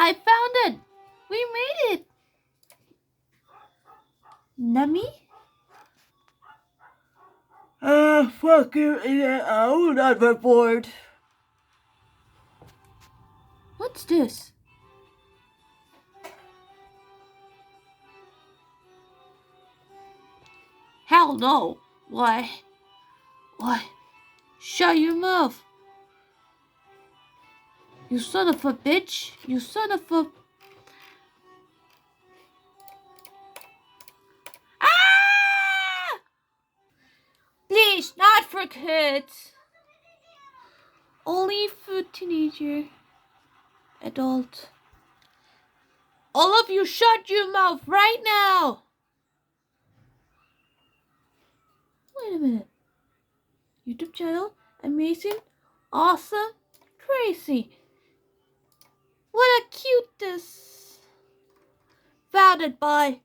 I found it! We made it! NAMI? Fuck you, I will not report. What's this? Hell no! Why? Shut your mouth! You son of a bitch! You son of a... Ah! Please, not for kids! Only for teenager. Adult. All of you shut your mouth right now! Wait a minute. YouTube channel? Amazing? Awesome? Crazy. What a cuteness. Founded by